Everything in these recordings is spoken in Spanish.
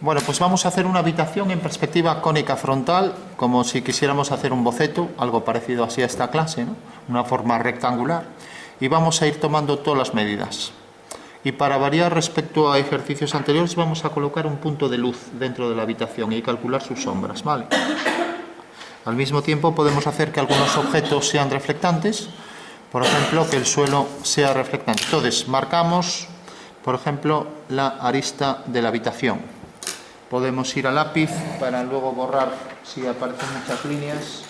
Bueno, pues vamos a hacer una habitación en perspectiva cónica frontal, como si quisiéramos hacer un boceto, algo parecido así a esta clase, ¿no? Una forma rectangular, y vamos a ir tomando todas las medidas. Y para variar respecto a ejercicios anteriores, vamos a colocar un punto de luz dentro de la habitación y calcular sus sombras, ¿vale? Al mismo tiempo podemos hacer que algunos objetos sean reflectantes, por ejemplo, que el suelo sea reflectante. Entonces, marcamos, por ejemplo, la arista de la habitación. Podemos ir a lápiz para luego borrar si aparecen muchas líneas.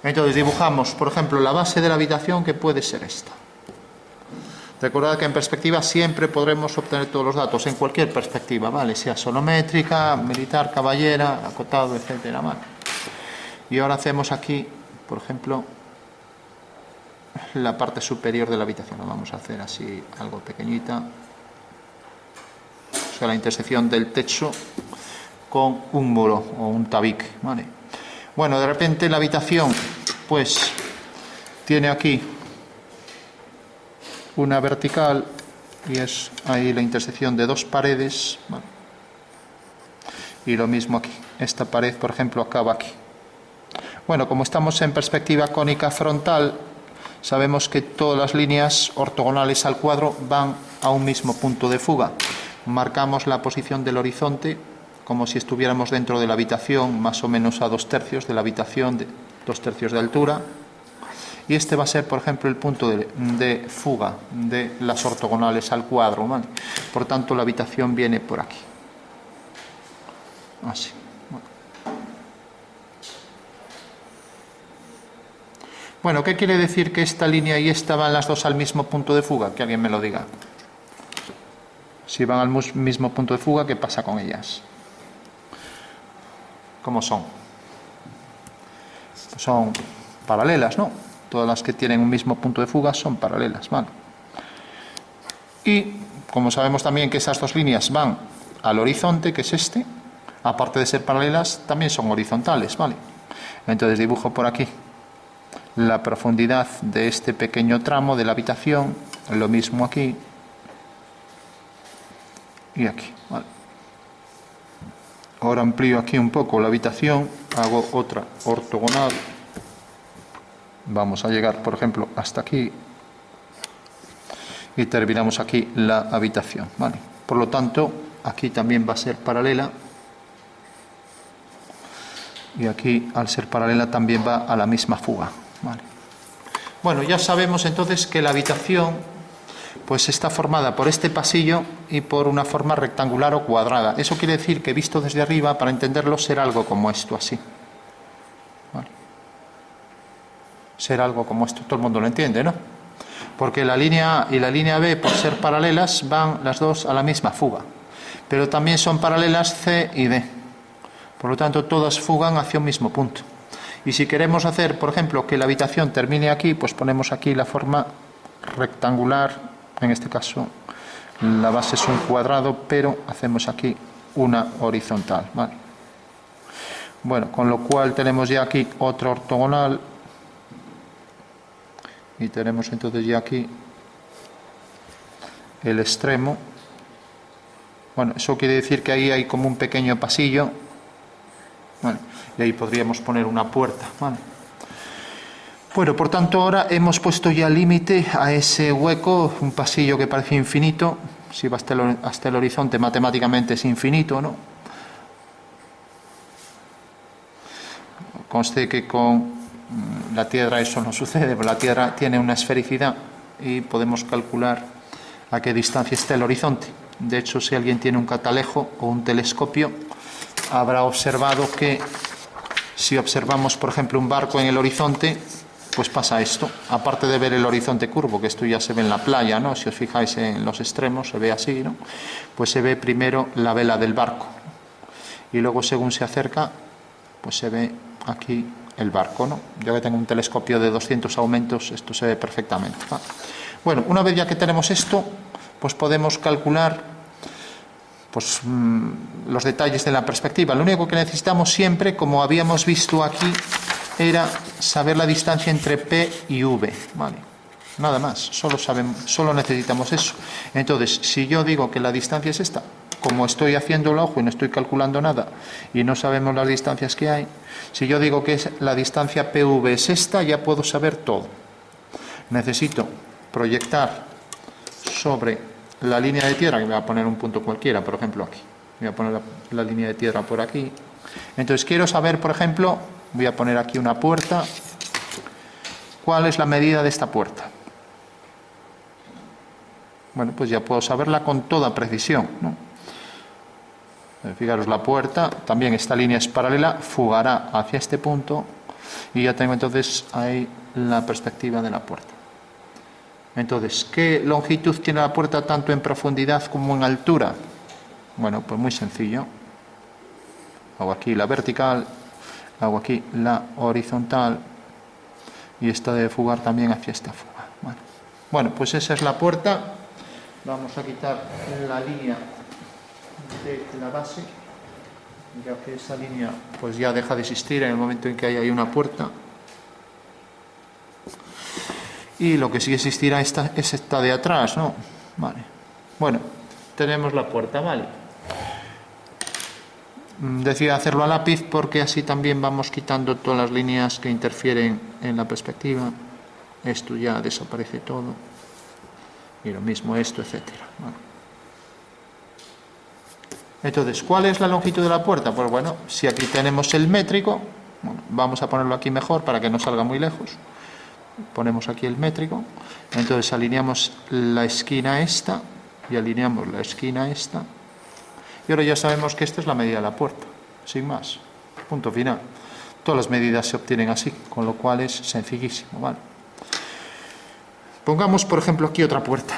Entonces dibujamos, por ejemplo, la base de la habitación, que puede ser esta. Recordad que en perspectiva siempre podremos obtener todos los datos, en cualquier perspectiva, ¿vale? Sea sonométrica, militar, caballera, acotado, etcétera, ¿vale? Y ahora hacemos aquí, por ejemplo, la parte superior de la habitación. Lo vamos a hacer así, algo pequeñita. O sea, la intersección del techo con un muro o un tabique, ¿vale? Bueno, de repente la habitación, pues, tiene aquí una vertical y es ahí la intersección de dos paredes, ¿vale? Y lo mismo aquí. Esta pared, por ejemplo, acaba aquí. Bueno, como estamos en perspectiva cónica frontal, sabemos que todas las líneas ortogonales al cuadro van a un mismo punto de fuga. Marcamos la posición del horizonte como si estuviéramos dentro de la habitación, más o menos a 2/3 de la habitación, de 2/3 de altura. Y este va a ser, por ejemplo, el punto de fuga de las ortogonales al cuadro, ¿vale? Por tanto, la habitación viene por aquí. Así. Bueno, ¿qué quiere decir que esta línea y esta van las dos al mismo punto de fuga? Que alguien me lo diga. Si van al mismo punto de fuga, ¿qué pasa con ellas? ¿Cómo son? Son paralelas, ¿no? Todas las que tienen un mismo punto de fuga son paralelas, ¿vale? Y como sabemos también que esas dos líneas van al horizonte, que es este, aparte de ser paralelas, también son horizontales, ¿vale? Entonces dibujo por aquí la profundidad de este pequeño tramo de la habitación, lo mismo aquí y aquí, ¿vale? Ahora amplío aquí un poco la habitación, hago otra ortogonal, vamos a llegar, por ejemplo, hasta aquí y terminamos aquí la habitación, ¿vale? Por lo tanto, aquí también va a ser paralela y aquí, al ser paralela, también va a la misma fuga, ¿vale? Bueno, ya sabemos entonces que la habitación pues está formada por este pasillo y por una forma rectangular o cuadrada. Eso quiere decir que visto desde arriba, para entenderlo, será algo como esto, así, ¿vale? Será algo como esto, todo el mundo lo entiende, ¿no? Porque la línea A y la línea B, por ser paralelas, van las dos a la misma fuga, pero también son paralelas C y D, por lo tanto todas fugan hacia un mismo punto. Y si queremos hacer, por ejemplo, que la habitación termine aquí, pues ponemos aquí la forma rectangular. En este caso la base es un cuadrado, pero hacemos aquí una horizontal, ¿vale? Bueno, con lo cual tenemos ya aquí otro ortogonal y tenemos entonces ya aquí el extremo. Bueno, eso quiere decir que ahí hay como un pequeño pasillo, ¿vale? Y ahí podríamos poner una puerta, ¿vale? Bueno, por tanto, ahora hemos puesto ya límite a ese hueco, un pasillo que parece infinito. Si va hasta el horizonte, matemáticamente es infinito, ¿no? Conste que con la Tierra eso no sucede, porque la Tierra tiene una esfericidad y podemos calcular a qué distancia está el horizonte. De hecho, si alguien tiene un catalejo o un telescopio, habrá observado que si observamos, por ejemplo, un barco en el horizonte, pues pasa esto. Aparte de ver el horizonte curvo, que esto ya se ve en la playa, ¿no? Si os fijáis en los extremos, se ve así, ¿no? Pues se ve primero la vela del barco. Y luego, según se acerca, pues se ve aquí el barco, ¿no? Yo que tengo un telescopio de 200 aumentos, esto se ve perfectamente, ¿no? Bueno, una vez ya que tenemos esto, pues podemos calcular pues los detalles de la perspectiva. Lo único que necesitamos siempre, como habíamos visto aquí, era saber la distancia entre P y V, ¿vale? nada más, solo necesitamos eso. Entonces, si yo digo que la distancia es esta, como estoy haciendo el ojo y no estoy calculando nada y no sabemos las distancias que hay, si yo digo que la distancia PV es esta, ya puedo saber todo. Necesito proyectar sobre la línea de tierra, que me voy a poner un punto cualquiera, por ejemplo aquí. Voy a poner la línea de tierra por aquí. Entonces quiero saber, por ejemplo, voy a poner aquí una puerta. ¿Cuál es la medida de esta puerta? Bueno, pues ya puedo saberla con toda precisión, ¿no? Fijaros, la puerta, también esta línea es paralela, fugará hacia este punto y ya tengo entonces ahí la perspectiva de la puerta. Entonces, ¿qué longitud tiene la puerta tanto en profundidad como en altura? Bueno, pues muy sencillo. Hago aquí la vertical, hago aquí la horizontal y esta debe fugar también hacia esta fuga. Bueno, pues esa es la puerta. Vamos a quitar la línea de la base, ya que esa línea pues ya deja de existir en el momento en que hay ahí una puerta. Y lo que sí existirá es esta de atrás, ¿no? Vale. Bueno, tenemos la puerta, ¿vale? Decidí hacerlo a lápiz porque así también vamos quitando todas las líneas que interfieren en la perspectiva. Esto ya desaparece todo. Y lo mismo esto, etcétera. Bueno. Entonces, ¿cuál es la longitud de la puerta? Pues bueno, si aquí tenemos el métrico, bueno, vamos a ponerlo aquí mejor para que no salga muy lejos. Ponemos aquí el métrico, entonces alineamos la esquina esta y alineamos la esquina esta y ahora ya sabemos que esta es la medida de la puerta, sin más, punto final. Todas las medidas se obtienen así, con lo cual es sencillísimo, ¿vale? Pongamos por ejemplo aquí otra puerta.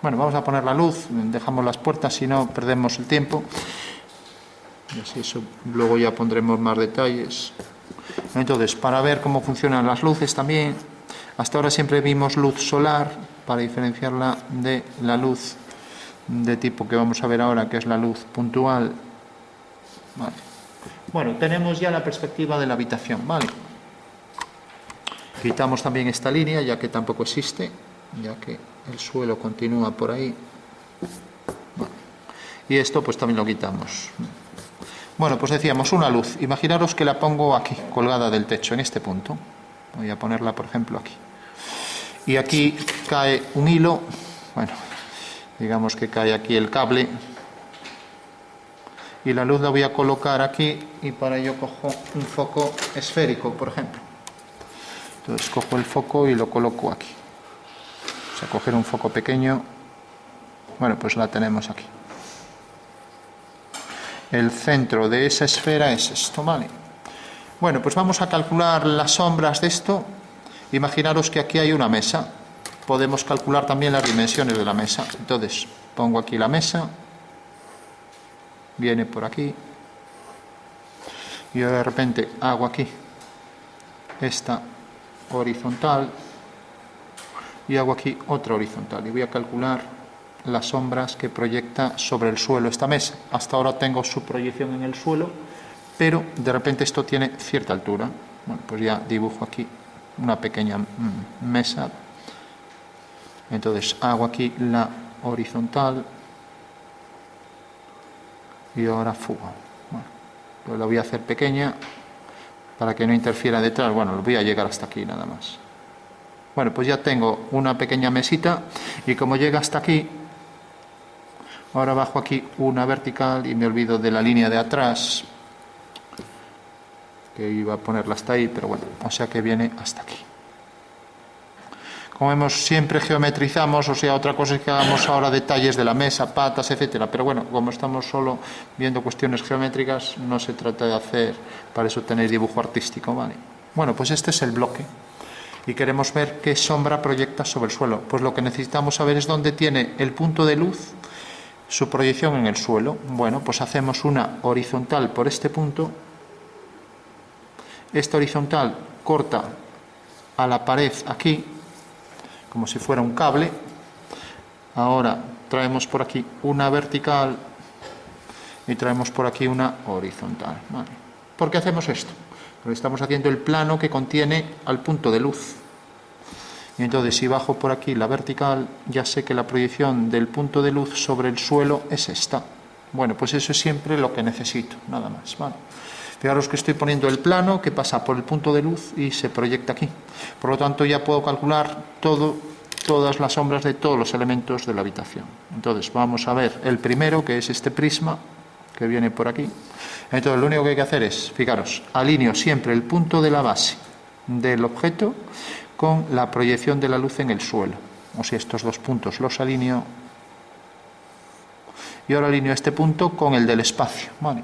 Bueno, vamos a poner la luz, dejamos las puertas, si no perdemos el tiempo y así eso, luego ya pondremos más detalles. Entonces, para ver cómo funcionan las luces también, hasta ahora siempre vimos luz solar, para diferenciarla de la luz de tipo que vamos a ver ahora, que es la luz puntual. Vale. Bueno, tenemos ya la perspectiva de la habitación, ¿vale? Quitamos también esta línea, ya que tampoco existe, ya que el suelo continúa por ahí. Vale. Y esto pues también lo quitamos. Bueno, pues decíamos una luz. Imaginaros que la pongo aquí, colgada del techo, en este punto. Voy a ponerla, por ejemplo, aquí. Y aquí cae un hilo. Bueno, digamos que cae aquí el cable. Y la luz la voy a colocar aquí y para ello cojo un foco esférico, por ejemplo. Entonces cojo el foco y lo coloco aquí. O sea, coger un foco pequeño. Bueno, pues la tenemos aquí. El centro de esa esfera es esto, ¿vale? Bueno, pues vamos a calcular las sombras de esto. Imaginaros que aquí hay una mesa. Podemos calcular también las dimensiones de la mesa. Entonces, pongo aquí la mesa. Viene por aquí. Y de repente hago aquí esta horizontal. Y hago aquí otra horizontal. Y voy a calcular las sombras que proyecta sobre el suelo esta mesa. Hasta ahora tengo su proyección en el suelo, pero de repente esto tiene cierta altura. Bueno, pues ya dibujo aquí una pequeña mesa. Entonces hago aquí la horizontal y ahora fugo. Bueno, pues la voy a hacer pequeña para que no interfiera detrás. Bueno, lo voy a llegar hasta aquí nada más. Bueno, pues ya tengo una pequeña mesita y como llega hasta aquí, ahora bajo aquí una vertical y me olvido de la línea de atrás, que iba a ponerla hasta ahí, pero bueno, o sea que viene hasta aquí. Como vemos, siempre geometrizamos, o sea, otra cosa es que hagamos ahora detalles de la mesa, patas, etcétera. Pero bueno, como estamos solo viendo cuestiones geométricas, no se trata de hacer, para eso tenéis dibujo artístico, ¿vale? Bueno, pues este es el bloque. Y queremos ver qué sombra proyecta sobre el suelo. Pues lo que necesitamos saber es dónde tiene el punto de luz su proyección en el suelo. Bueno, pues hacemos una horizontal por este punto. Esta horizontal corta a la pared aquí, como si fuera un cable. Ahora traemos por aquí una vertical y traemos por aquí una horizontal. ¿Vale? ¿Por qué hacemos esto? Porque estamos haciendo el plano que contiene al punto de luz. Y entonces si bajo por aquí la vertical, ya sé que la proyección del punto de luz sobre el suelo es esta. Bueno, pues eso es siempre lo que necesito, nada más, ¿vale? Fijaros que estoy poniendo el plano que pasa por el punto de luz y se proyecta aquí. Por lo tanto, ya puedo calcular todas las sombras de todos los elementos de la habitación. Entonces, vamos a ver el primero, que es este prisma, que viene por aquí. Entonces, lo único que hay que hacer es, fijaros, alineo siempre el punto de la base del objeto con la proyección de la luz en el suelo. O sea, estos dos puntos los alineo. Y ahora alineo este punto con el del espacio, ¿vale?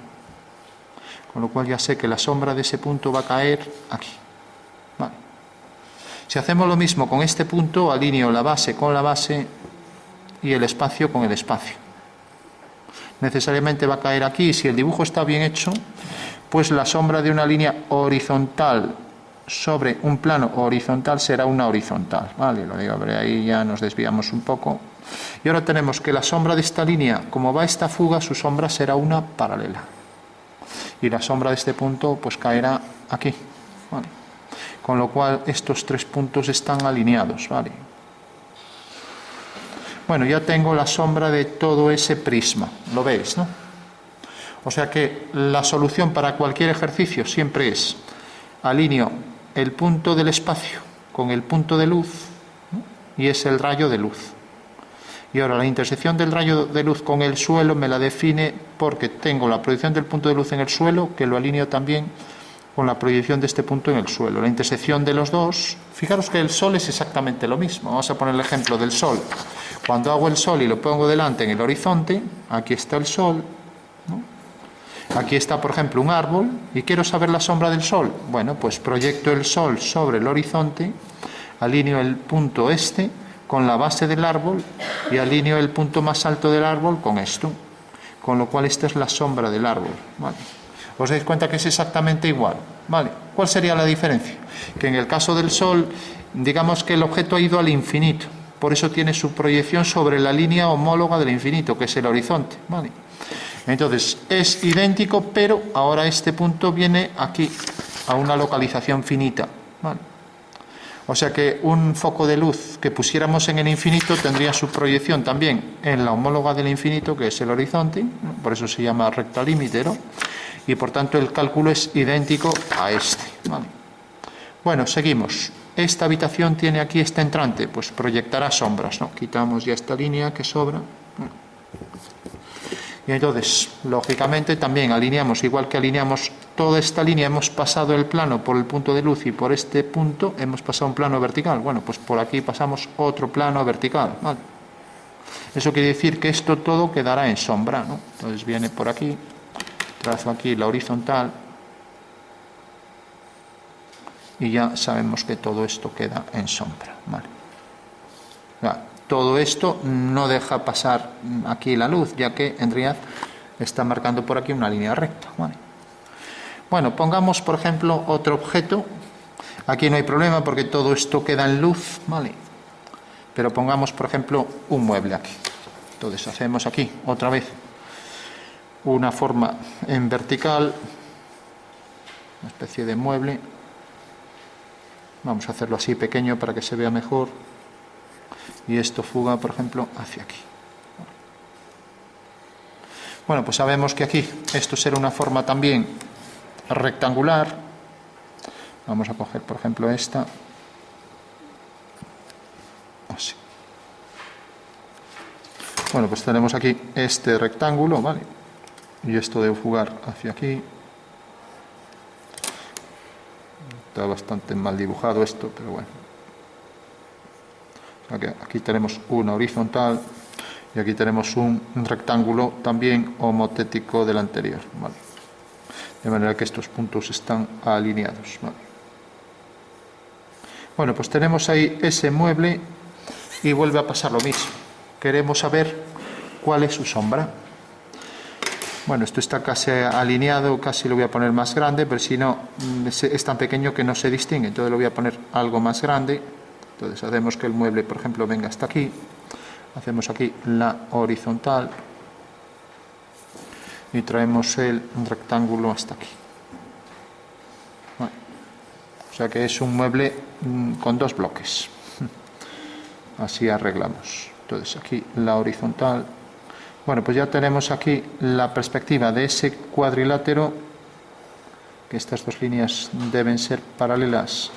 Con lo cual ya sé que la sombra de ese punto va a caer aquí, ¿vale? Si hacemos lo mismo con este punto, alineo la base con la base y el espacio con el espacio. Necesariamente va a caer aquí, y si el dibujo está bien hecho, pues la sombra de una línea horizontal sobre un plano horizontal será una horizontal, ¿vale? Lo digo, pero ahí ya nos desviamos un poco. Y ahora tenemos que la sombra de esta línea, como va esta fuga, su sombra será una paralela. Y la sombra de este punto pues caerá aquí, ¿vale? Con lo cual estos tres puntos están alineados, ¿vale? Bueno, ya tengo la sombra de todo ese prisma, lo veis, ¿no? O sea que la solución para cualquier ejercicio siempre es alineo el punto del espacio con el punto de luz, ¿no? Y es el rayo de luz. Y ahora la intersección del rayo de luz con el suelo me la define porque tengo la proyección del punto de luz en el suelo, que lo alineo también con la proyección de este punto en el suelo. La intersección de los dos, fijaros que el sol es exactamente lo mismo. Vamos a poner el ejemplo del sol. Cuando hago el sol y lo pongo delante en el horizonte, aquí está el sol, ¿no? Aquí está, por ejemplo, un árbol y quiero saber la sombra del sol. Bueno, pues proyecto el sol sobre el horizonte, alineo el punto este con la base del árbol y alineo el punto más alto del árbol con esto, con lo cual esta es la sombra del árbol, ¿vale? Os dais cuenta que es exactamente igual, ¿vale? ¿Cuál sería la diferencia? Que en el caso del sol, digamos que el objeto ha ido al infinito, por eso tiene su proyección sobre la línea homóloga del infinito, que es el horizonte, ¿vale? Entonces es idéntico, pero ahora este punto viene aquí a una localización finita, ¿vale? O sea que un foco de luz que pusiéramos en el infinito tendría su proyección también en la homóloga del infinito, que es el horizonte, ¿no? Por eso se llama recta límite, ¿no? Y por tanto el cálculo es idéntico a este, ¿vale? Bueno, seguimos. Esta habitación tiene aquí este entrante, pues proyectará sombras, ¿no? Quitamos ya esta línea que sobra. Y entonces, lógicamente, también alineamos, igual que alineamos toda esta línea, hemos pasado el plano por el punto de luz y por este punto hemos pasado un plano vertical. Bueno, pues por aquí pasamos otro plano vertical, ¿vale? Eso quiere decir que esto todo quedará en sombra, ¿no? Entonces viene por aquí, trazo aquí la horizontal y ya sabemos que todo esto queda en sombra, ¿vale? Todo esto no deja pasar aquí la luz, ya que en realidad está marcando por aquí una línea recta, ¿vale? Bueno, pongamos por ejemplo otro objeto. Aquí no hay problema porque todo esto queda en luz, ¿vale? Pero pongamos por ejemplo un mueble aquí. Entonces hacemos aquí otra vez una forma en vertical, una especie de mueble. Vamos a hacerlo así pequeño para que se vea mejor. Y esto fuga, por ejemplo, hacia aquí. Bueno, pues sabemos que aquí esto será una forma también rectangular. Vamos a coger, por ejemplo, esta. Así. Bueno, pues tenemos aquí este rectángulo, ¿vale? Y esto debe fugar hacia aquí. Está bastante mal dibujado esto, pero bueno. Aquí tenemos una horizontal y aquí tenemos un rectángulo también homotético del anterior, ¿vale? De manera que estos puntos están alineados, ¿vale? Bueno, pues tenemos ahí ese mueble y vuelve a pasar lo mismo. Queremos saber cuál es su sombra. Bueno, esto está casi alineado, casi lo voy a poner más grande, pero si no, es tan pequeño que no se distingue, entonces lo voy a poner algo más grande. Entonces hacemos que el mueble, por ejemplo, venga hasta aquí. Hacemos aquí la horizontal y traemos el rectángulo hasta aquí. Bueno, o sea que es un mueble con dos bloques. así arreglamos. Entonces aquí la horizontal. Bueno, pues ya tenemos aquí la perspectiva de ese cuadrilátero, que estas dos líneas deben ser paralelas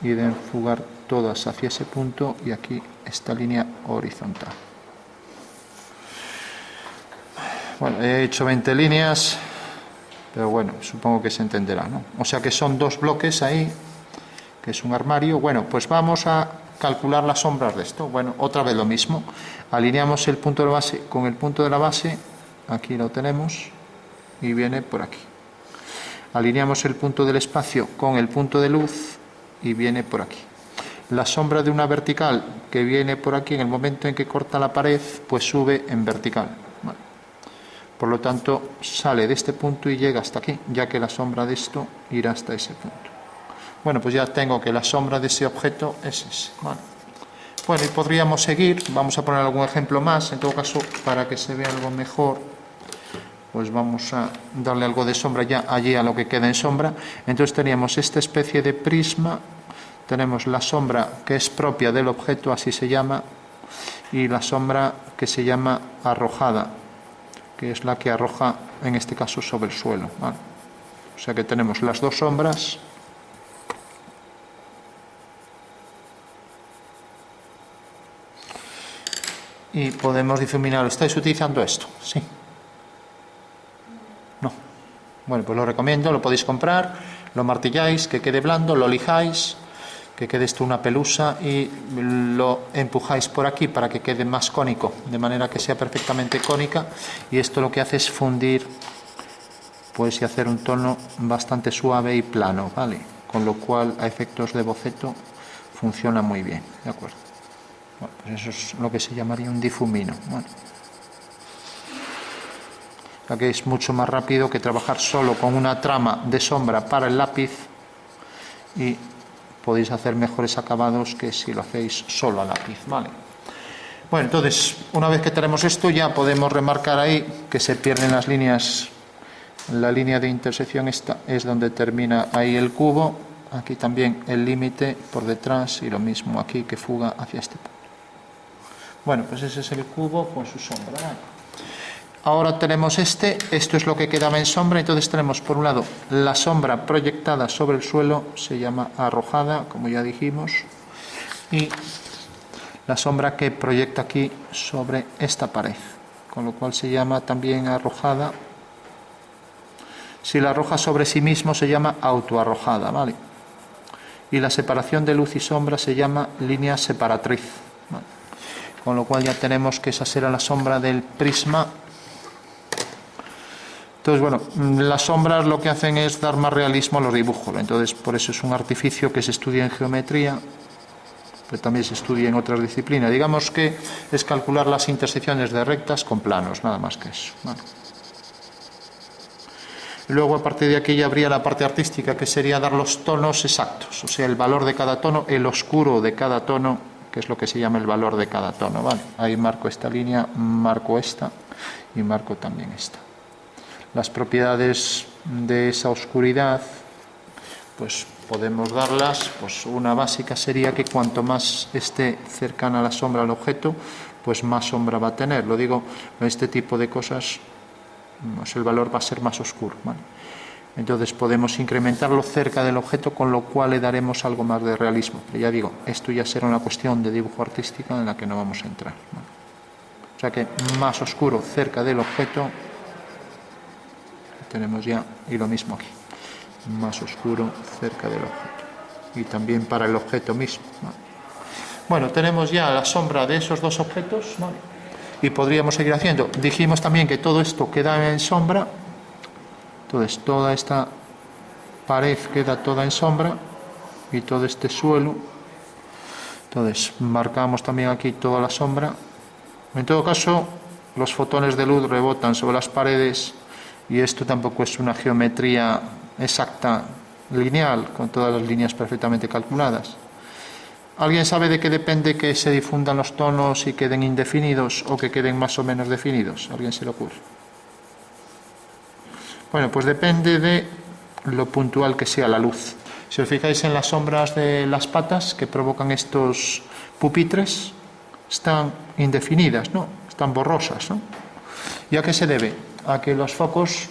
y deben fugar todas hacia ese punto, y aquí esta línea horizontal. Bueno, he hecho 20 líneas, pero bueno, supongo que se entenderá, ¿no? O sea que son dos bloques ahí, que es un armario. Bueno, pues vamos a calcular las sombras de esto. Bueno, otra vez lo mismo. Alineamos el punto de base con el punto de la base, aquí lo tenemos, y viene por aquí. Alineamos el punto del espacio con el punto de luz y viene por aquí. La sombra de una vertical que viene por aquí, en el momento en que corta la pared, pues sube en vertical. Bueno, por lo tanto, sale de este punto y llega hasta aquí, ya que la sombra de esto irá hasta ese punto. Bueno, pues ya tengo que la sombra de ese objeto es ese. Bueno, y podríamos seguir. Vamos a poner algún ejemplo más. En todo caso, para que se vea algo mejor, pues vamos a darle algo de sombra ya allí a lo que queda en sombra. Entonces teníamos esta especie de prisma, tenemos la sombra que es propia del objeto, así se llama, y la sombra que se llama arrojada, que es la que arroja, en este caso, sobre el suelo. ¿Vale? O sea que tenemos las dos sombras. Y podemos difuminar. ¿Estáis utilizando esto? Sí. No. Bueno, pues lo recomiendo, lo podéis comprar, lo martilláis, que quede blando, lo lijáis, que quede esto una pelusa, y lo empujáis por aquí para que quede más cónico, de manera que sea perfectamente cónica, y esto lo que hace es fundir, pues, y hacer un tono bastante suave y plano, ¿vale? Con lo cual, a efectos de boceto, funciona muy bien, ¿de acuerdo? Bueno, pues eso es lo que se llamaría un difumino. Bueno, ya que es mucho más rápido que trabajar solo con una trama de sombra para el lápiz, y podéis hacer mejores acabados que si lo hacéis solo a lápiz, ¿vale? Bueno, entonces, una vez que tenemos esto, ya podemos remarcar ahí que se pierden las líneas. La línea de intersección esta es donde termina ahí el cubo. Aquí también el límite por detrás, y lo mismo aquí, que fuga hacia este punto. Bueno, pues ese es el cubo con su sombra, ¿vale? Ahora tenemos esto es lo que quedaba en sombra. Entonces tenemos, por un lado, la sombra proyectada sobre el suelo, se llama arrojada, como ya dijimos, y la sombra que proyecta aquí sobre esta pared, con lo cual se llama también arrojada. Si la arroja sobre sí mismo se llama autoarrojada, ¿vale? Y la separación de luz y sombra se llama línea separatriz, ¿vale? Con lo cual ya tenemos que esa será la sombra del prisma. Entonces, bueno, las sombras lo que hacen es dar más realismo a los dibujos. Entonces, por eso es un artificio que se estudia en geometría, pero también se estudia en otras disciplinas. Digamos que es calcular las intersecciones de rectas con planos, nada más que eso. Bueno. Luego, a partir de aquí, ya habría la parte artística, que sería dar los tonos exactos, o sea, el valor de cada tono, el oscuro de cada tono, que es lo que se llama el valor de cada tono, ¿vale? Ahí marco esta línea, marco esta y marco también esta. Las propiedades de esa oscuridad, pues podemos darlas. Pues una básica sería que cuanto más esté cercana la sombra al objeto, pues más sombra va a tener. Lo digo, en este tipo de cosas, pues el valor va a ser más oscuro, ¿vale? Entonces podemos incrementarlo cerca del objeto, con lo cual le daremos algo más de realismo. Pero ya digo, esto ya será una cuestión de dibujo artística en la que no vamos a entrar, ¿vale? O sea que más oscuro cerca del objeto, tenemos ya, y lo mismo aquí, más oscuro cerca del objeto, y también para el objeto mismo, ¿vale? Bueno, tenemos ya la sombra de esos dos objetos, ¿vale? Y podríamos seguir haciendo. Dijimos también que todo esto queda en sombra. Entonces toda esta pared queda toda en sombra, y todo este suelo. Entonces marcamos también aquí toda la sombra. En todo caso, los fotones de luz rebotan sobre las paredes, y esto tampoco es una geometría exacta, lineal, con todas las líneas perfectamente calculadas. ¿Alguien sabe de qué depende que se difundan los tonos y queden indefinidos, o que queden más o menos definidos? ¿Alguien se le ocurre? Bueno, pues depende de lo puntual que sea la luz. Si os fijáis en las sombras de las patas que provocan estos pupitres están indefinidas, ¿no? Están borrosas, ¿no? ¿Y a qué se debe? A que los focos,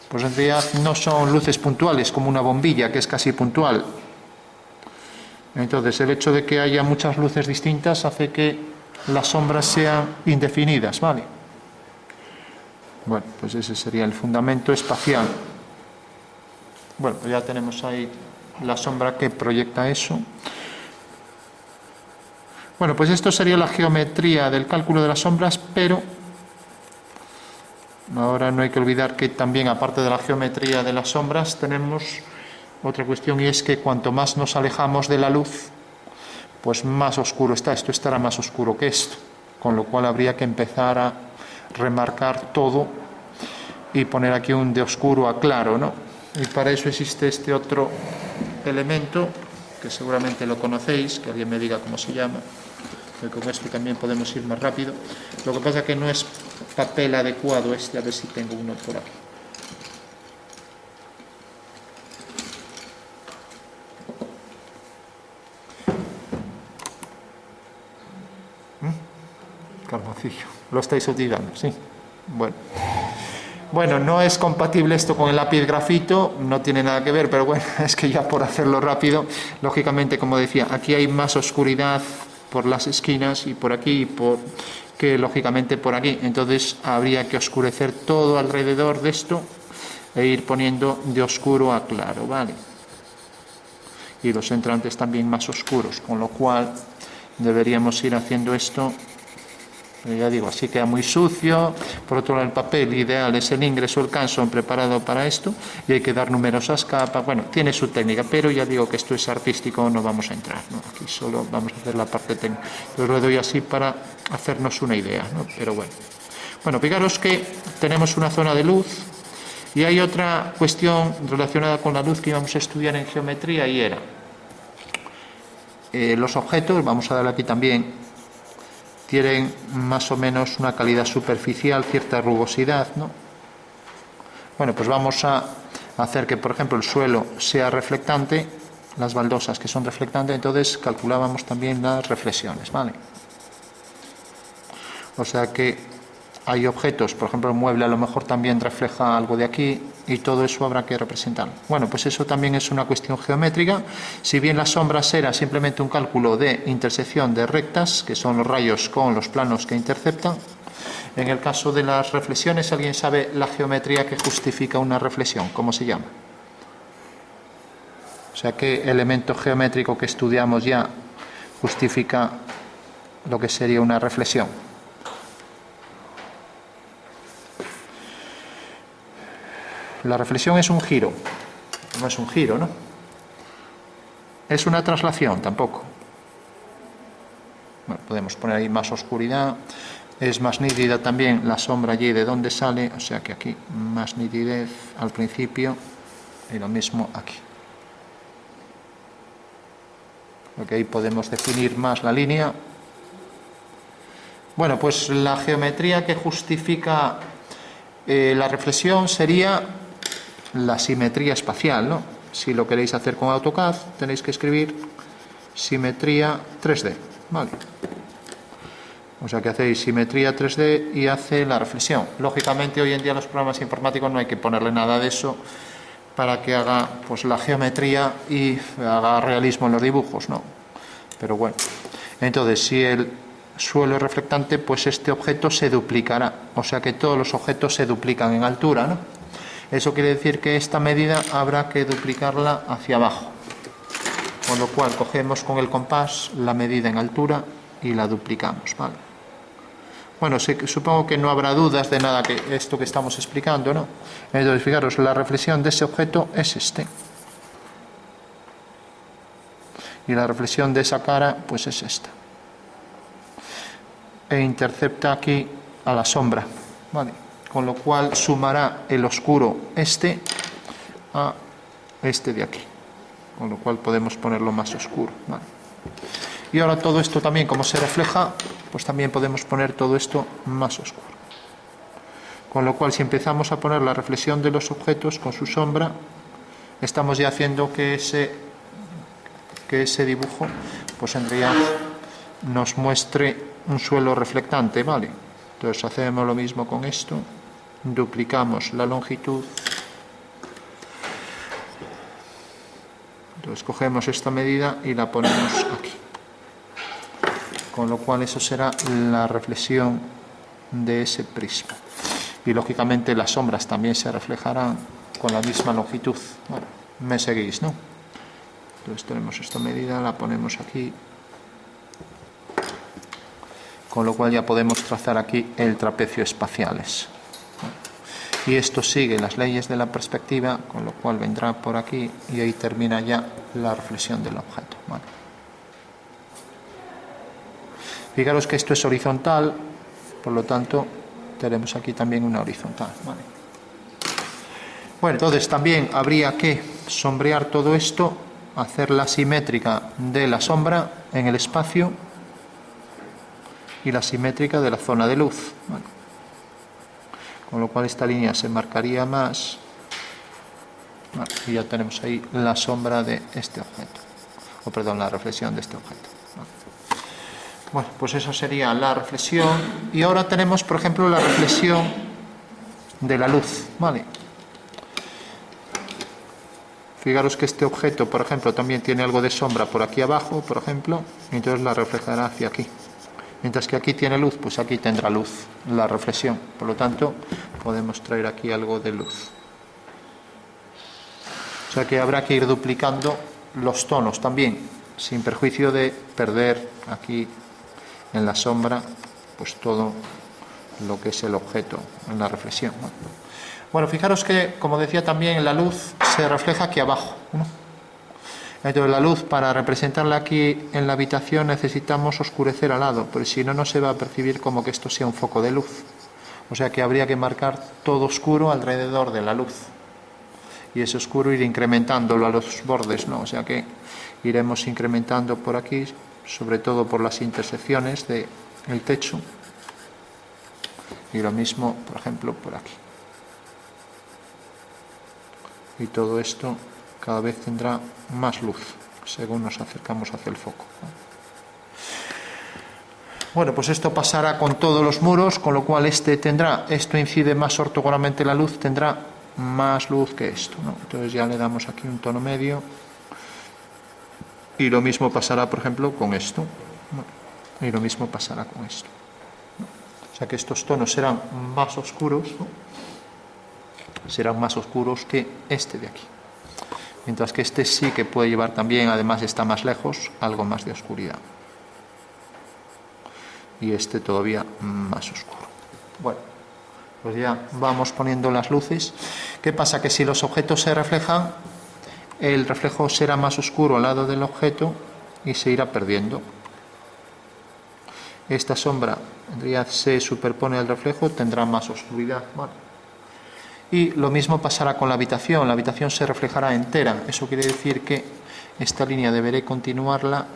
pues en realidad no son luces puntuales como una bombilla, que es casi puntual. Entonces, el hecho de que haya muchas luces distintas hace que las sombras sean indefinidas, ¿vale? Bueno, pues ese sería el fundamento espacial. Bueno, pues ya tenemos ahí la sombra que proyecta eso. Bueno, pues esto sería la geometría del cálculo de las sombras, pero ahora no hay que olvidar que también, aparte de la geometría de las sombras, tenemos otra cuestión, y es que cuanto más nos alejamos de la luz, pues más oscuro está. Esto estará más oscuro que esto, con lo cual habría que empezar a remarcar todo y poner aquí un de oscuro a claro, ¿no? Y para eso existe este otro elemento, que seguramente lo conocéis, que alguien me diga cómo se llama, que con esto también podemos ir más rápido. Lo que pasa es que no es papel adecuado este, a ver si tengo uno por aquí. Carboncillo. Lo estáis utilizando, sí. Bueno, no es compatible esto con el lápiz grafito, no tiene nada que ver, pero bueno, es que ya por hacerlo rápido, lógicamente, como decía, aquí hay más oscuridad por las esquinas y por aquí, que lógicamente por aquí. Entonces habría que oscurecer todo alrededor de esto e ir poniendo de oscuro a claro, ¿vale? Y los entrantes también más oscuros, con lo cual deberíamos ir haciendo esto. Pero ya digo, así queda muy sucio. Por otro lado, el papel ideal es el ingreso, el Canson preparado para esto, y hay que dar numerosas capas. Bueno, tiene su técnica, pero ya digo que esto es artístico, no vamos a entrar, ¿no? Aquí solo vamos a hacer la parte técnica. Yo lo doy así para hacernos una idea, ¿no? Pero bueno. Bueno, fijaros que tenemos una zona de luz y hay otra cuestión relacionada con la luz que íbamos a estudiar en geometría, y era los objetos. Vamos a darle aquí también. Tienen más o menos una calidad superficial, cierta rugosidad, ¿no? Bueno, pues vamos a hacer que, por ejemplo, el suelo sea reflectante, las baldosas que son reflectantes, entonces calculábamos también las reflexiones, ¿vale? O sea que hay objetos, por ejemplo, el mueble a lo mejor también refleja algo de aquí, y todo eso habrá que representarlo. Bueno, pues eso también es una cuestión geométrica. Si bien las sombras era simplemente un cálculo de intersección de rectas, que son los rayos con los planos que interceptan, en el caso de las reflexiones, ¿alguien sabe la geometría que justifica una reflexión? ¿Cómo se llama? O sea, ¿qué elemento geométrico que estudiamos ya justifica lo que sería una reflexión? La reflexión es un giro. No es un giro, ¿no? Es una traslación, tampoco. Bueno, podemos poner ahí más oscuridad. Es más nítida también la sombra allí de donde sale, o sea que aquí más nitidez al principio y lo mismo aquí. Porque ahí podemos definir más la línea. Bueno, pues la geometría que justifica la reflexión sería la simetría espacial, ¿no? Si lo queréis hacer con AutoCAD, tenéis que escribir simetría 3D, ¿vale? O sea que hacéis simetría 3D y hace la reflexión. Lógicamente, hoy en día los programas informáticos no hay que ponerle nada de eso para que haga pues la geometría y haga realismo en los dibujos, ¿no? Pero bueno, entonces si el suelo es reflectante, pues este objeto se duplicará. O sea que todos los objetos se duplican en altura, ¿no? Eso quiere decir que esta medida habrá que duplicarla hacia abajo. Con lo cual cogemos con el compás la medida en altura y la duplicamos, ¿vale? Bueno, supongo que no habrá dudas de nada que esto que estamos explicando, ¿no? Entonces, fijaros, la reflexión de ese objeto es este. Y la reflexión de esa cara, pues es esta. E intercepta aquí a la sombra, ¿vale? Con lo cual sumará el oscuro este a este de aquí. Con lo cual podemos ponerlo más oscuro, ¿vale? Y ahora todo esto también, como se refleja, pues también podemos poner todo esto más oscuro. Con lo cual, si empezamos a poner la reflexión de los objetos con su sombra, estamos ya haciendo que ese dibujo, pues en realidad nos muestre un suelo reflectante, ¿vale? Entonces hacemos lo mismo con esto, duplicamos la longitud, entonces cogemos esta medida y la ponemos aquí, con lo cual eso será la reflexión de ese prisma. Y lógicamente las sombras también se reflejarán con la misma longitud. Bueno, me seguís, ¿no? Entonces tenemos esta medida, la ponemos aquí, con lo cual ya podemos trazar aquí el trapecio espaciales. Y esto sigue las leyes de la perspectiva, con lo cual vendrá por aquí y ahí termina ya la reflexión del objeto. Vale. Fijaros que esto es horizontal, por lo tanto tenemos aquí también una horizontal. Vale. Bueno, entonces también habría que sombrear todo esto, hacer la simétrica de la sombra en el espacio y la simétrica de la zona de luz. Bueno, con lo cual esta línea se marcaría más. Bueno, y ya tenemos ahí la sombra de este objeto, o perdón, la reflexión de este objeto. Bueno, pues eso sería la reflexión. Y ahora tenemos, por ejemplo, la reflexión de la luz, ¿vale? Fijaros que este objeto, por ejemplo, también tiene algo de sombra por aquí abajo, por ejemplo, y entonces la reflejará hacia aquí. Mientras que aquí tiene luz, pues aquí tendrá luz, la reflexión. Por lo tanto, podemos traer aquí algo de luz. O sea que habrá que ir duplicando los tonos también, sin perjuicio de perder aquí en la sombra, pues todo lo que es el objeto en la reflexión, ¿no? Bueno, fijaros que, como decía también, la luz se refleja aquí abajo, ¿no? Entonces la luz, para representarla aquí en la habitación, necesitamos oscurecer al lado, porque si no, no se va a percibir como que esto sea un foco de luz. O sea que habría que marcar todo oscuro alrededor de la luz. Y ese oscuro ir incrementándolo a los bordes, ¿no? O sea que iremos incrementando por aquí, sobre todo por las intersecciones del techo. Y lo mismo, por ejemplo, por aquí. Y todo esto cada vez tendrá más luz según nos acercamos hacia el foco. Bueno, pues esto pasará con todos los muros, con lo cual esto incide más ortogonalmente la luz, tendrá más luz que esto, ¿no? Entonces ya le damos aquí un tono medio. Y lo mismo pasará, por ejemplo, con esto, ¿no? Y lo mismo pasará con esto, ¿no? O sea que estos tonos serán más oscuros, ¿no? Serán más oscuros que este de aquí. Mientras que este sí que puede llevar también, además está más lejos, algo más de oscuridad. Y este todavía más oscuro. Bueno, pues ya vamos poniendo las luces. ¿Qué pasa? Que si los objetos se reflejan, el reflejo será más oscuro al lado del objeto y se irá perdiendo. Esta sombra se superpone al reflejo, tendrá más oscuridad. Bueno. Y lo mismo pasará con la habitación se reflejará entera. Eso quiere decir que esta línea deberé continuarla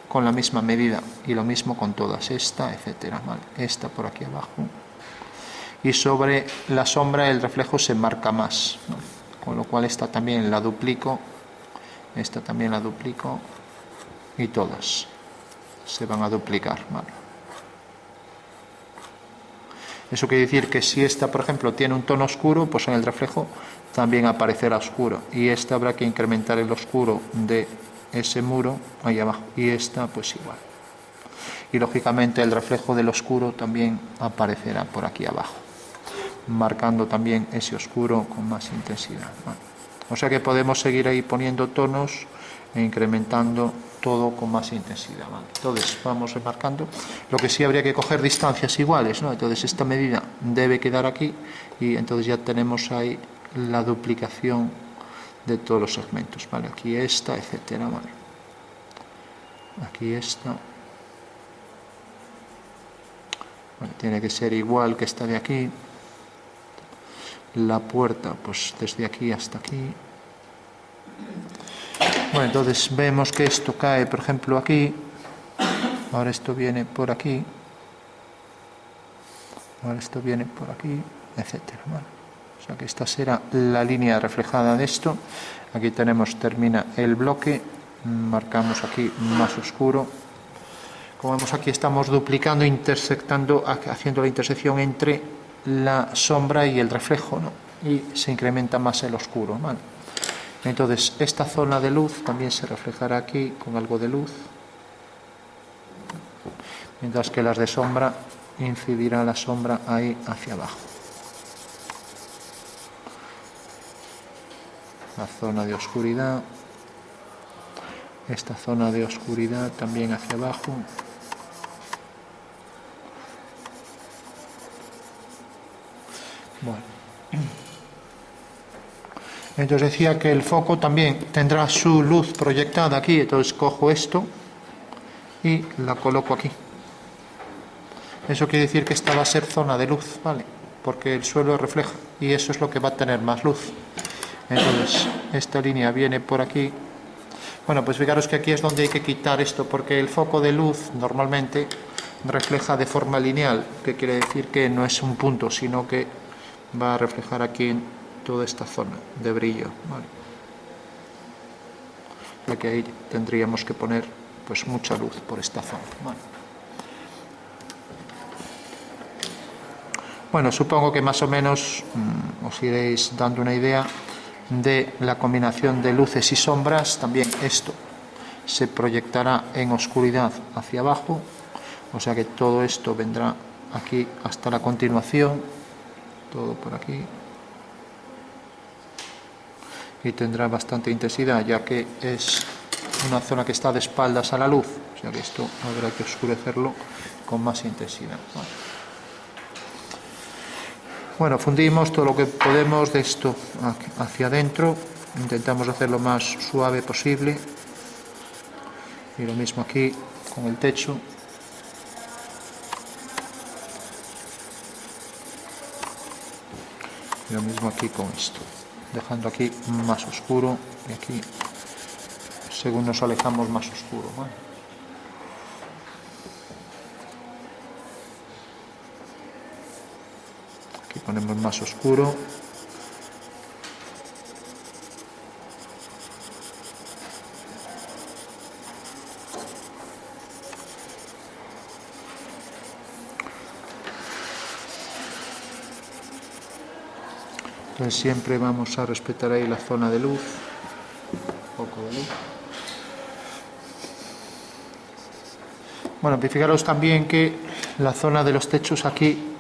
con la misma medida, y lo mismo con todas, esta, etcétera, ¿vale? Esta por aquí abajo. Y sobre la sombra el reflejo se marca más, ¿no? Con lo cual esta también la duplico, esta también la duplico, y todas se van a duplicar, ¿vale? Eso quiere decir que si esta, por ejemplo, tiene un tono oscuro, pues en el reflejo también aparecerá oscuro. Y esta habrá que incrementar el oscuro de ese muro ahí abajo. Y esta, pues igual. Y lógicamente el reflejo del oscuro también aparecerá por aquí abajo, marcando también ese oscuro con más intensidad, ¿vale? O sea que podemos seguir ahí poniendo tonos e incrementando todo con más intensidad, ¿vale? Entonces vamos remarcando. Lo que sí habría que coger distancias iguales, ¿no? Entonces esta medida debe quedar aquí y entonces ya tenemos ahí la duplicación de todos los segmentos, ¿vale? Aquí esta, etcétera, ¿vale? Aquí esta. Bueno, tiene que ser igual que esta de aquí. La puerta, pues desde aquí hasta aquí. Bueno, entonces vemos que esto cae, por ejemplo, aquí. Ahora esto viene por aquí. Ahora esto viene por aquí, etcétera, ¿vale? O sea que esta será la línea reflejada de esto. Aquí tenemos, termina el bloque. Marcamos aquí más oscuro, Como vemos aquí, estamos duplicando, intersectando, haciendo la intersección entre la sombra y el reflejo, ¿no? Y se incrementa más el oscuro, ¿vale? Entonces, esta zona de luz también se reflejará aquí con algo de luz, mientras que las de sombra incidirá la sombra ahí hacia abajo. La zona de oscuridad, esta zona de oscuridad también hacia abajo. Bueno. Entonces decía que el foco también tendrá su luz proyectada aquí, entonces cojo esto y la coloco aquí. Eso quiere decir que esta va a ser zona de luz, ¿vale? Porque el suelo refleja y eso es lo que va a tener más luz. Entonces esta línea viene por aquí. Bueno, pues fijaros que aquí es donde hay que quitar esto, porque el foco de luz normalmente refleja de forma lineal, que quiere decir que no es un punto, sino que va a reflejar aquí en toda esta zona de brillo, ¿vale? Ya que ahí tendríamos que poner pues mucha luz por esta zona, ¿vale? Bueno, supongo que más o menos os iréis dando una idea de la combinación de luces y sombras. También esto se proyectará en oscuridad hacia abajo, o sea que todo esto vendrá aquí hasta la continuación, todo por aquí, y tendrá bastante intensidad, ya que es una zona que está de espaldas a la luz, o sea que esto habrá que oscurecerlo con más intensidad, ¿vale? Bueno, fundimos todo lo que podemos de esto hacia adentro, intentamos hacer lo más suave posible, y lo mismo aquí con el techo. Y lo mismo aquí con esto, dejando aquí más oscuro y aquí, según nos alejamos, más oscuro, ¿vale? Aquí ponemos más oscuro. Entonces siempre vamos a respetar ahí la zona de luz, un poco de luz. Bueno, fijaros también que la zona de los techos aquí,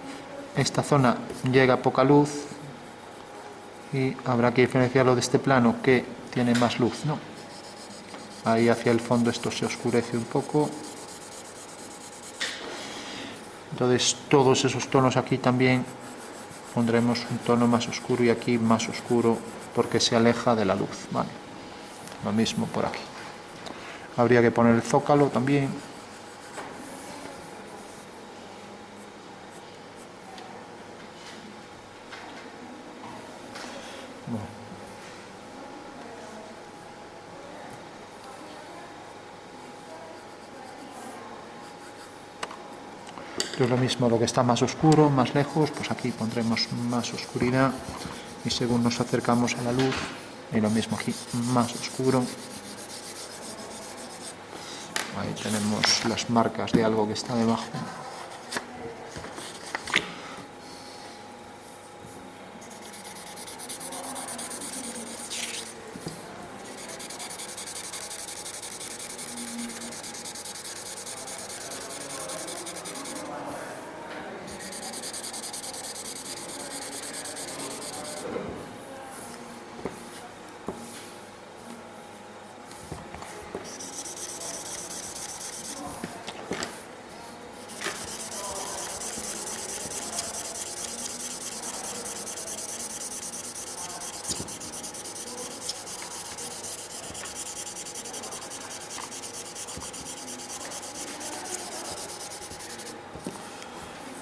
esta zona llega poca luz y habrá que diferenciarlo de este plano que tiene más luz, ¿no? Ahí hacia el fondo esto se oscurece un poco. Entonces todos esos tonos aquí también pondremos un tono más oscuro y aquí más oscuro porque se aleja de la luz, ¿vale? Lo mismo por aquí. Habría que poner el zócalo también. Bueno. Entonces lo mismo, lo que está más oscuro, más lejos, pues aquí pondremos más oscuridad y según nos acercamos a la luz, y lo mismo aquí, más oscuro. Ahí tenemos las marcas de algo que está debajo.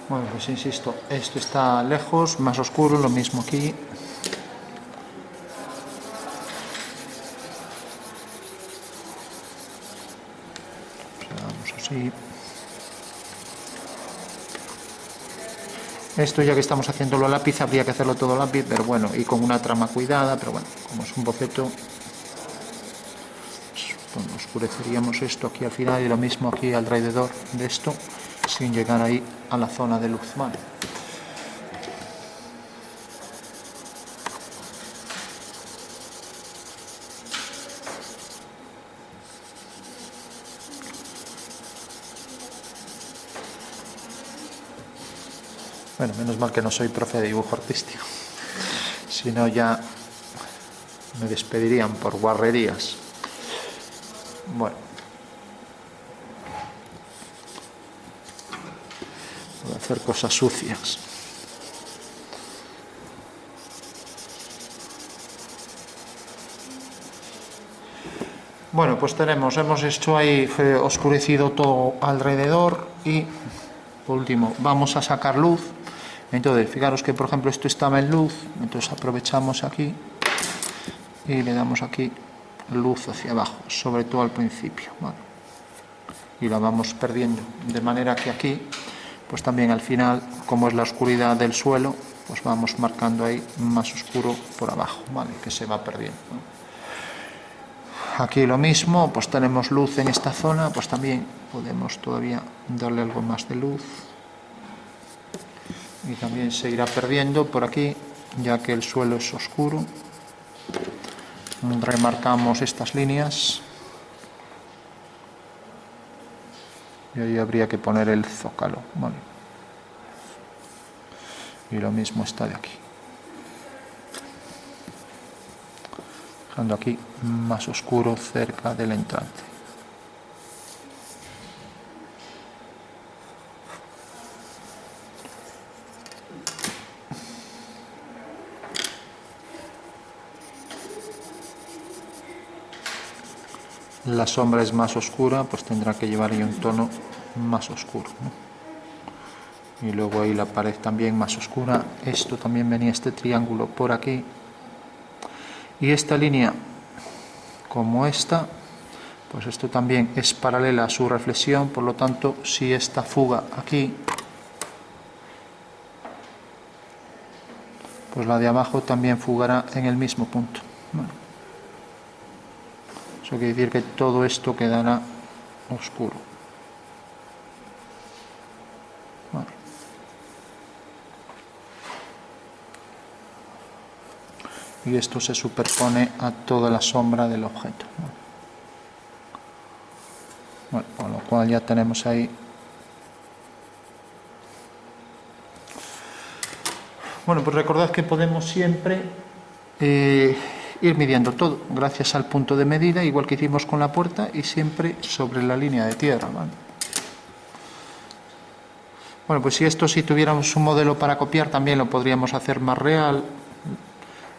Bueno, pues insisto, esto está lejos, más oscuro, lo mismo aquí. Vamos así. Esto ya que estamos haciéndolo a lápiz, habría que hacerlo todo a lápiz, pero bueno, y con una trama cuidada, pero bueno, como es un boceto, pues podemos oscureceríamos esto aquí al final y lo mismo aquí alrededor de esto, sin llegar ahí a la zona de luz, ¿vale? Bueno, menos mal que no soy profe de dibujo artístico, si no ya me despedirían por guarrerías. Bueno, voy a hacer cosas sucias. Bueno, pues hemos hecho ahí oscurecido todo alrededor y por último vamos a sacar luz. Entonces, fijaros que por ejemplo esto estaba en luz, entonces aprovechamos aquí y le damos aquí luz hacia abajo, sobre todo al principio, ¿vale? Y la vamos perdiendo, de manera que aquí, pues también al final, como es la oscuridad del suelo, pues vamos marcando ahí más oscuro por abajo, ¿vale? Que se va perdiendo, ¿no? Aquí lo mismo, pues tenemos luz en esta zona, pues también podemos todavía darle algo más de luz. Y también se irá perdiendo por aquí, ya que el suelo es oscuro. Remarcamos estas líneas. Y ahí habría que poner el zócalo, ¿vale? Y lo mismo está de aquí. Dejando aquí más oscuro cerca del entrante. La sombra es más oscura, pues tendrá que llevar ahí un tono más oscuro, ¿no? Y luego ahí la pared también más oscura. Esto también venía este triángulo por aquí. Y esta línea, como esta, pues esto también es paralela a su reflexión, por lo tanto, si esta fuga aquí, pues la de abajo también fugará en el mismo punto. Bueno, eso quiere decir que todo esto quedará oscuro. Bueno. Y esto se superpone a toda la sombra del objeto. Bueno, con lo cual ya tenemos ahí. Bueno, pues recordad que podemos siempre ir midiendo todo, gracias al punto de medida, igual que hicimos con la puerta, y siempre sobre la línea de tierra, ¿vale? Bueno, pues si tuviéramos un modelo para copiar, también lo podríamos hacer más real.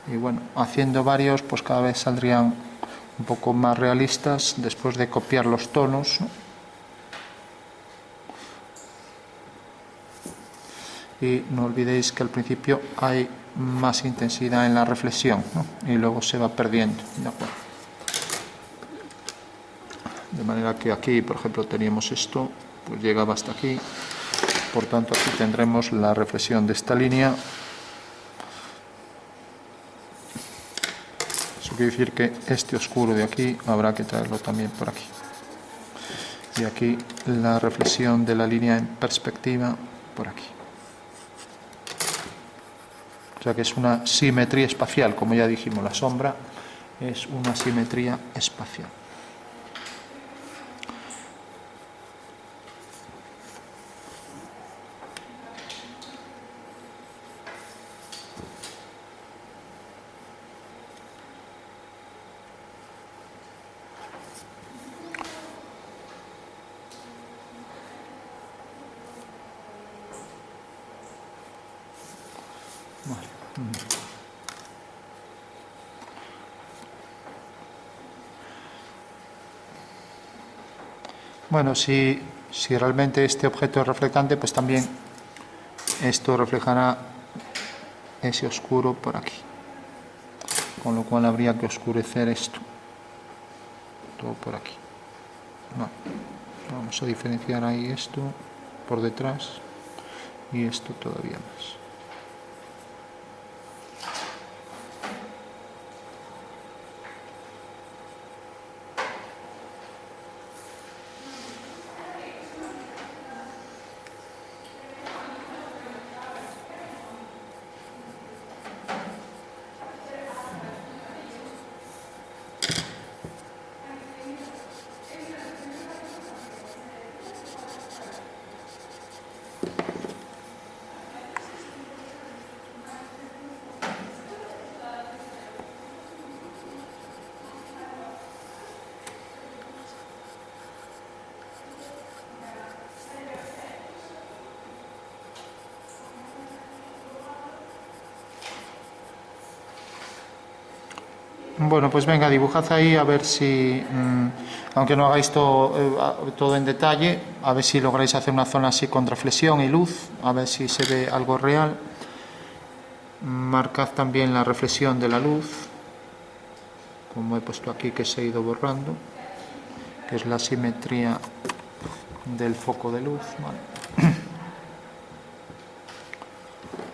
Y bueno, haciendo varios, pues cada vez saldrían un poco más realistas después de copiar los tonos, ¿no? Y no olvidéis que al principio hay más intensidad en la reflexión, ¿no? Y luego se va perdiendo, ¿de acuerdo? De manera que aquí, por ejemplo, teníamos esto, pues llegaba hasta aquí, por tanto aquí tendremos la reflexión de esta línea. Eso quiere decir que este oscuro de aquí habrá que traerlo también por aquí. Y aquí la reflexión de la línea en perspectiva por aquí. O sea que es una simetría espacial, como ya dijimos, la sombra es una simetría espacial. Vale. Bueno, si realmente este objeto es reflectante, pues también esto reflejará ese oscuro por aquí. Con lo cual habría que oscurecer esto. Todo por aquí. Vale. Vamos a diferenciar ahí esto por detrás y esto todavía más. Bueno, pues venga, dibujad ahí a ver si, aunque no hagáis todo en detalle, a ver si lográis hacer una zona así con reflexión y luz, a ver si se ve algo real. Marcad también la reflexión de la luz, como he puesto aquí que se ha ido borrando, que es la simetría del foco de luz. Vale.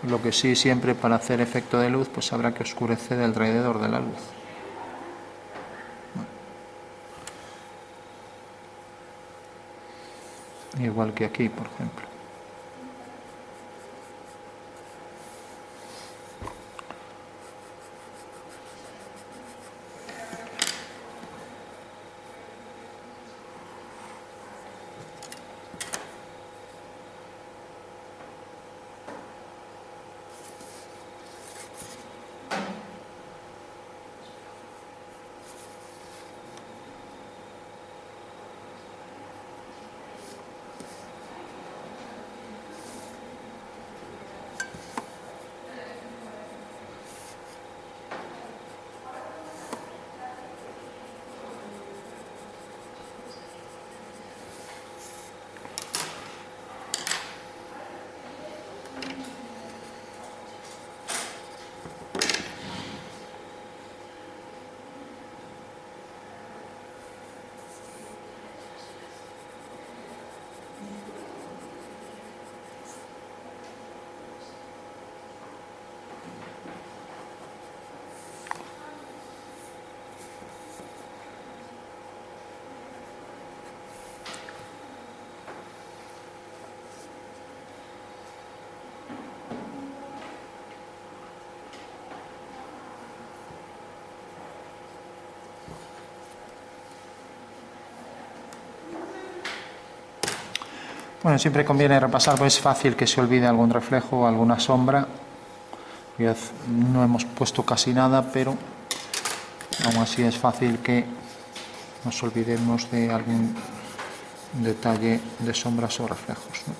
Lo que sí, siempre para hacer efecto de luz, pues habrá que oscurecer alrededor de la luz. Igual que aquí, por ejemplo. Bueno, siempre conviene repasar, pues es fácil que se olvide algún reflejo o alguna sombra. No hemos puesto casi nada, pero aún así es fácil que nos olvidemos de algún detalle de sombras o reflejos, ¿no?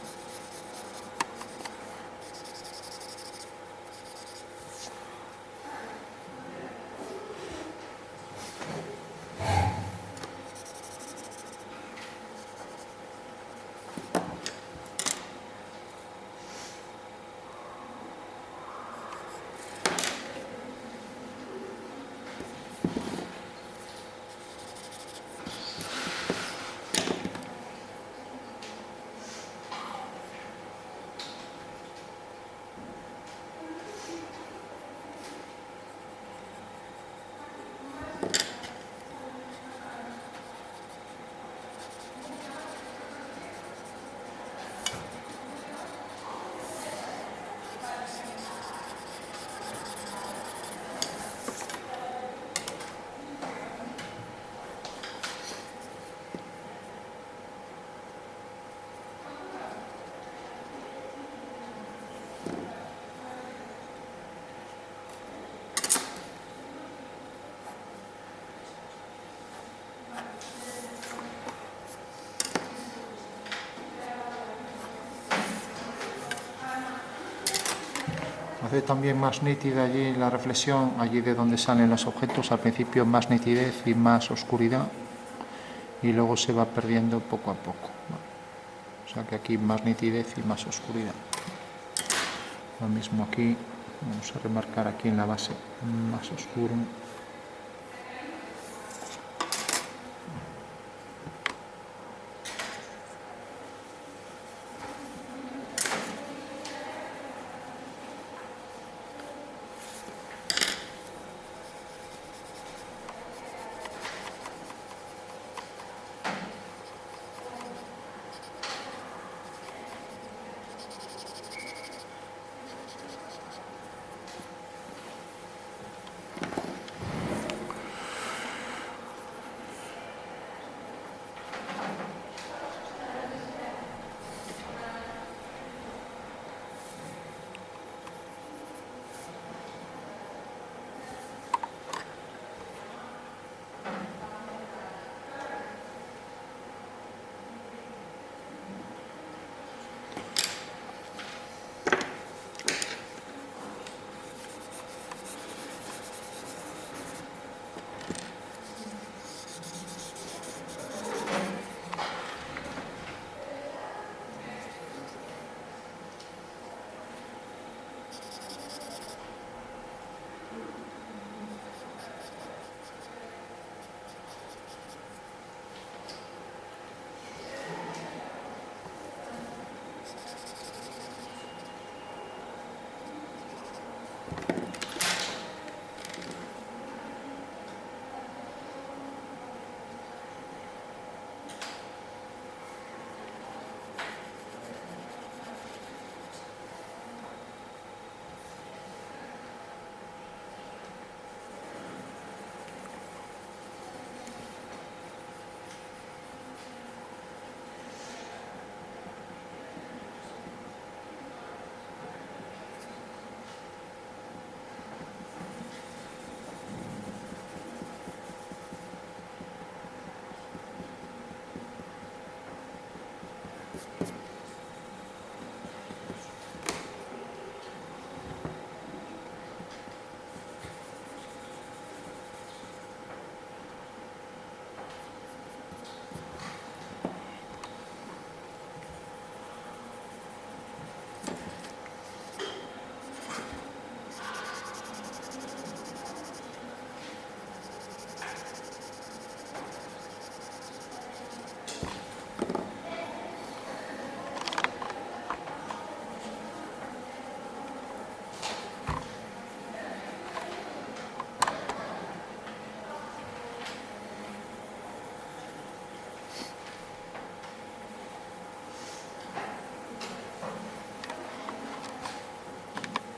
Hace también más nítida allí la reflexión, allí de donde salen los objetos, al principio más nitidez y más oscuridad, y luego se va perdiendo poco a poco. O sea que aquí más nitidez y más oscuridad. Lo mismo aquí, vamos a remarcar aquí en la base más oscuro.